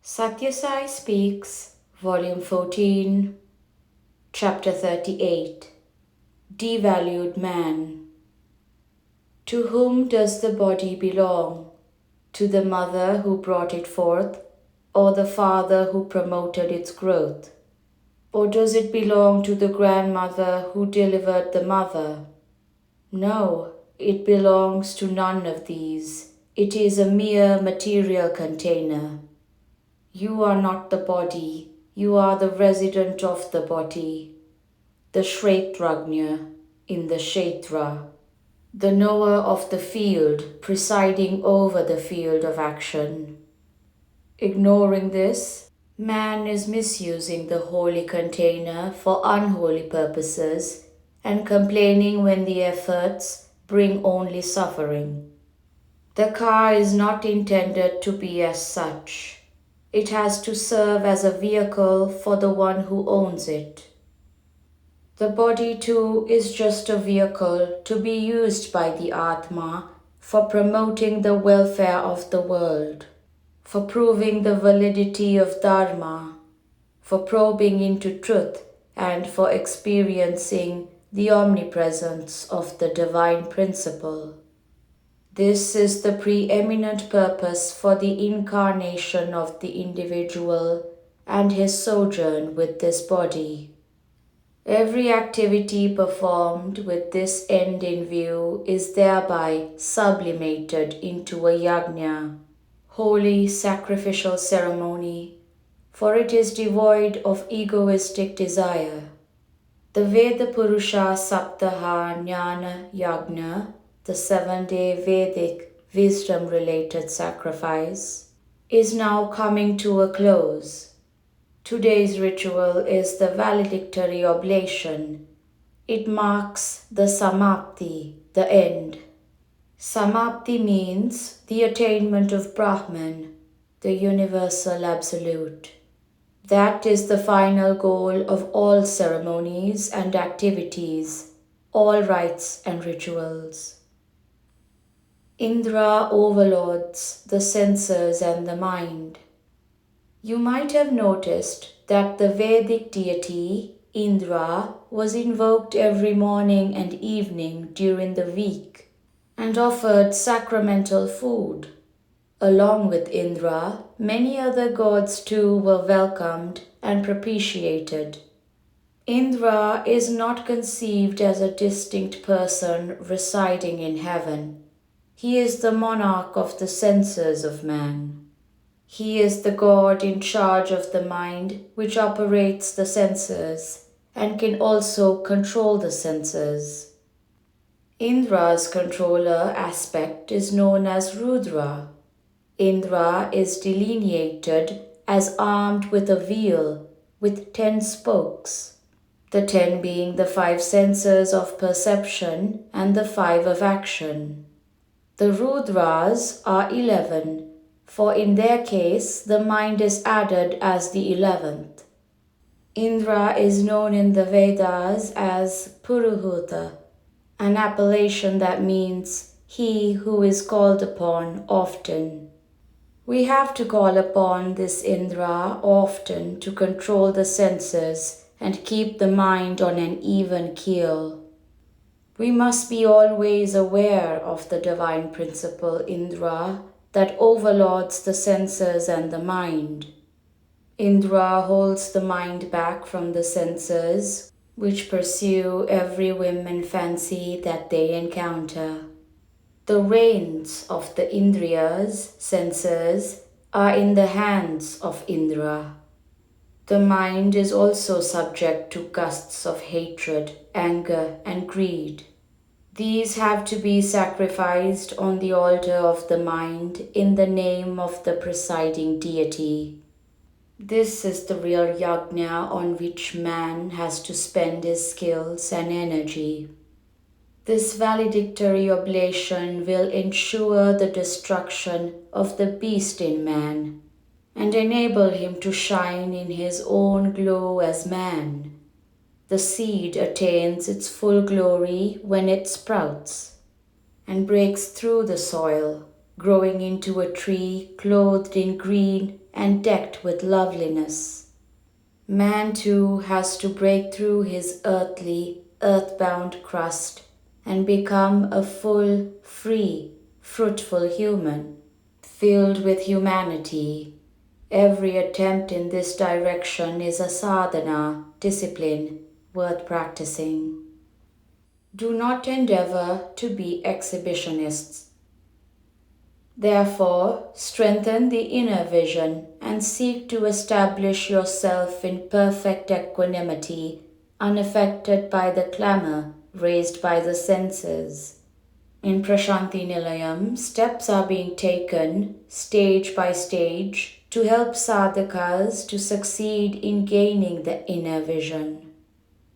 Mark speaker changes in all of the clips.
Speaker 1: Sathya Sai Speaks, Volume 14, Chapter 38, Devalued Man. To whom does the body belong? To the mother who brought it forth, or the father who promoted its growth? Or does it belong to the grandmother who delivered the mother? No, it belongs to none of these. It is a mere material container. You are not the body, you are the resident of the body, the Shretragnya in the Kshetra, the knower of the field presiding over the field of action. Ignoring this, man is misusing the holy container for unholy purposes and complaining when the efforts bring only suffering. The car is not intended to be as such. It has to serve as a vehicle for the one who owns it. The body too is just a vehicle to be used by the Atma for promoting the welfare of the world, for proving the validity of Dharma, for probing into truth, and for experiencing the omnipresence of the divine principle. This is the preeminent purpose for the incarnation of the individual and his sojourn with this body. Every activity performed with this end in view is thereby sublimated into a yajna, holy sacrificial ceremony, for it is devoid of egoistic desire. The Veda Purusha Saptaha Jnana Yajna, the 7-day Vedic wisdom-related sacrifice, is now coming to a close. Today's ritual is the valedictory oblation. It marks the samapti, the end. Samapti means the attainment of Brahman, the universal absolute. That is the final goal of all ceremonies and activities, all rites and rituals. Indra overlords the senses and the mind. You might have noticed that the Vedic deity, Indra, was invoked every morning and evening during the week and offered sacramental food. Along with Indra, many other gods too were welcomed and propitiated. Indra is not conceived as a distinct person residing in heaven. He is the monarch of the senses of man. He is the god in charge of the mind, which operates the senses and can also control the senses. Indra's controller aspect is known as Rudra. Indra is delineated as armed with a wheel with 10 spokes, the 10 being the 5 senses of perception and the 5 of action. The Rudras are 11, for in their case the mind is added as the 11th. Indra is known in the Vedas as Puruhuta, an appellation that means he who is called upon often. We have to call upon this Indra often to control the senses and keep the mind on an even keel. We must be always aware of the divine principle Indra that overlords the senses and the mind. Indra holds the mind back from the senses, which pursue every whim and fancy that they encounter. The reins of the Indriyas, senses, are in the hands of Indra. The mind is also subject to gusts of hatred, anger, and greed. These have to be sacrificed on the altar of the mind in the name of the presiding deity. This is the real yajna on which man has to spend his skills and energy. This valedictory oblation will ensure the destruction of the beast in man and enable him to shine in his own glow as man. The seed attains its full glory when it sprouts and breaks through the soil, growing into a tree clothed in green and decked with loveliness. Man too has to break through his earthly, earthbound crust and become a full, free, fruitful human, filled with humanity. Every attempt in this direction is a sadhana, discipline, worth practicing. Do not endeavor to be exhibitionists. Therefore, strengthen the inner vision and seek to establish yourself in perfect equanimity, unaffected by the clamor raised by the senses. In Prashanti Nilayam, steps are being taken, stage by stage, to help sadhakas to succeed in gaining the inner vision.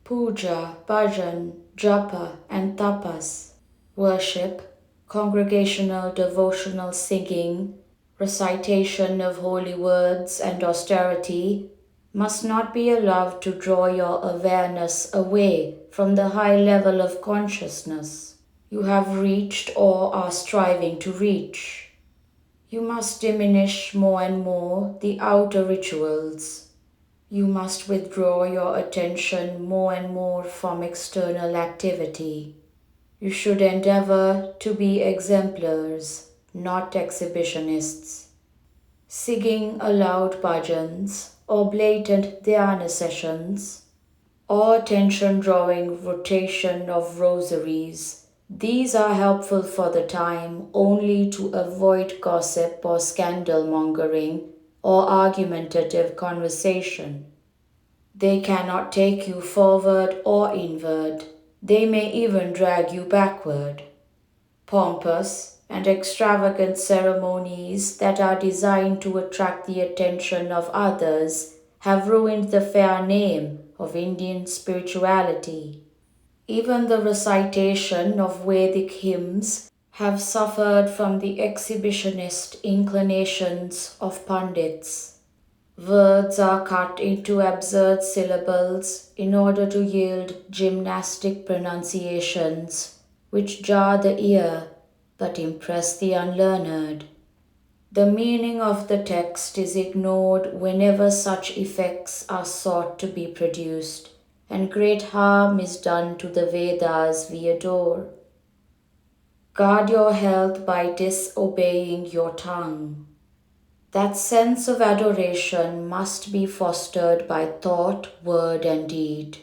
Speaker 1: Puja, bhajan, japa, and tapas, worship, congregational devotional singing, recitation of holy words, and austerity must not be allowed to draw your awareness away from the high level of consciousness you have reached or are striving to reach. You must diminish more and more the outer rituals. You must withdraw your attention more and more from external activity. You should endeavor to be exemplars, not exhibitionists. Singing aloud bhajans or blatant dhyana sessions or attention-drawing rotation of rosaries, these are helpful for the time only to avoid gossip or scandal-mongering or argumentative conversation. They cannot take you forward or inward. They may even drag you backward. Pompous and extravagant ceremonies that are designed to attract the attention of others have ruined the fair name of Indian spirituality. Even the recitation of Vedic hymns have suffered from the exhibitionist inclinations of pundits. Words are cut into absurd syllables in order to yield gymnastic pronunciations which jar the ear but impress the unlearned. The meaning of the text is ignored whenever such effects are sought to be produced, and great harm is done to the Vedas we adore. Guard your health by disobeying your tongue. That sense of adoration must be fostered by thought, word, and deed.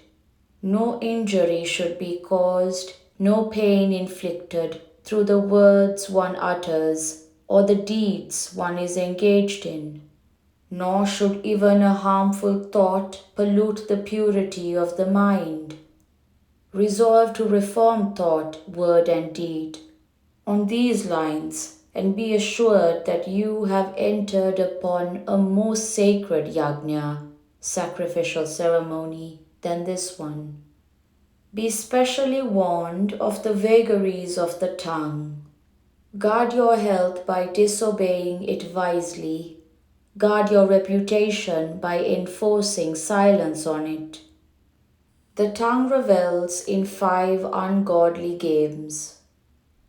Speaker 1: No injury should be caused, no pain inflicted through the words one utters or the deeds one is engaged in. Nor should even a harmful thought pollute the purity of the mind. Resolve to reform thought, word, and deed. On these lines, and be assured that you have entered upon a more sacred yajna, sacrificial ceremony, than this one. Be specially warned of the vagaries of the tongue. Guard your health by disobeying it wisely. Guard your reputation by enforcing silence on it. The tongue revels in 5 ungodly games: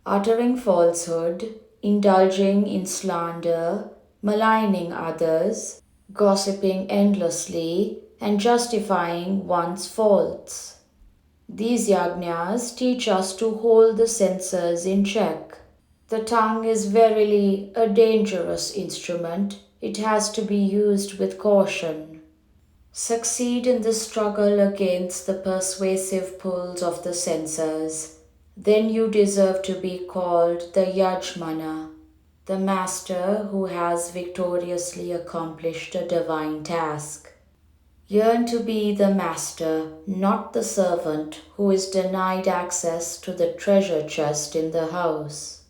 Speaker 1: uttering falsehood, indulging in slander, maligning others, gossiping endlessly, and justifying one's faults. These yajnas teach us to hold the senses in check. The tongue is verily a dangerous instrument. It has to be used with caution. Succeed in the struggle against the persuasive pulls of the senses. Then you deserve to be called the Yajmana, the master who has victoriously accomplished a divine task. Yearn to be the master, not the servant who is denied access to the treasure chest in the house.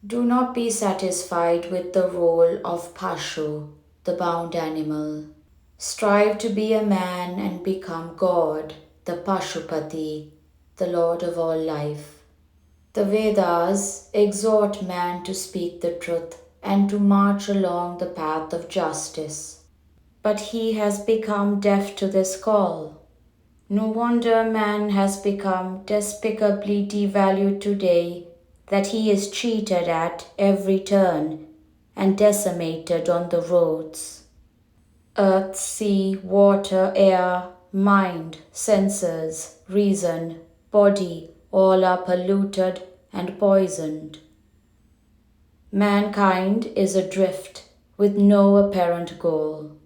Speaker 1: Do not be satisfied with the role of Pashu, the bound animal. Strive to be a man and become God, the Pashupati, the Lord of all life. The Vedas exhort man to speak the truth and to march along the path of justice. But he has become deaf to this call. No wonder man has become despicably devalued today, that he is cheated at every turn and decimated on the roads. Earth, sea, water, air, mind, senses, reason, body, all are polluted and poisoned. Mankind is adrift with no apparent goal.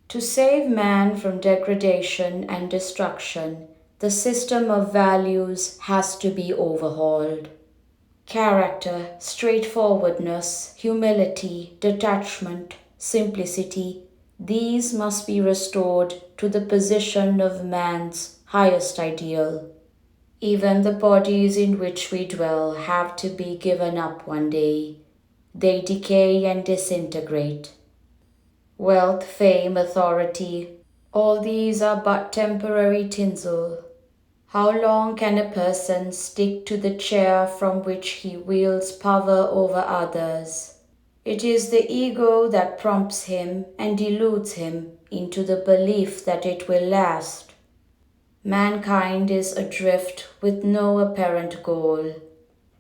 Speaker 1: To save man from degradation and destruction, the system of values has to be overhauled. Character, straightforwardness, humility, detachment, simplicity, these must be restored to the position of man's highest ideal. Even the bodies in which we dwell have to be given up one day. They decay and disintegrate. Wealth, fame, authority, all these are but temporary tinsel. How long can a person stick to the chair from which he wields power over others? It is the ego that prompts him and deludes him into the belief that it will last. Mankind is adrift with no apparent goal.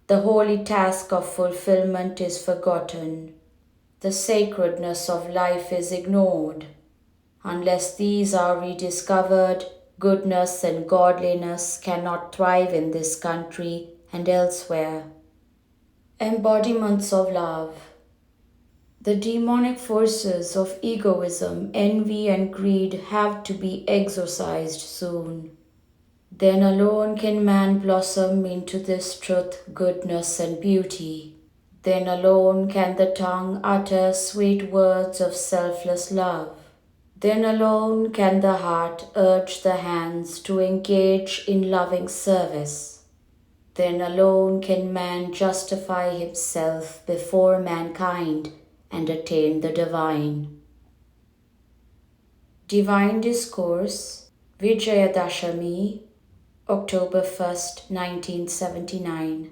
Speaker 1: The holy task of fulfillment is forgotten. The sacredness of life is ignored. Unless these are rediscovered, goodness and godliness cannot thrive in this country and elsewhere. Embodiments of love. The demonic forces of egoism, envy, and greed have to be exorcised soon. Then alone can man blossom into this truth, goodness, and beauty. Then alone can the tongue utter sweet words of selfless love. Then alone can the heart urge the hands to engage in loving service. Then alone can man justify himself before mankind and attain the divine. Divine Discourse, Vijayadashami, October 1st, 1979.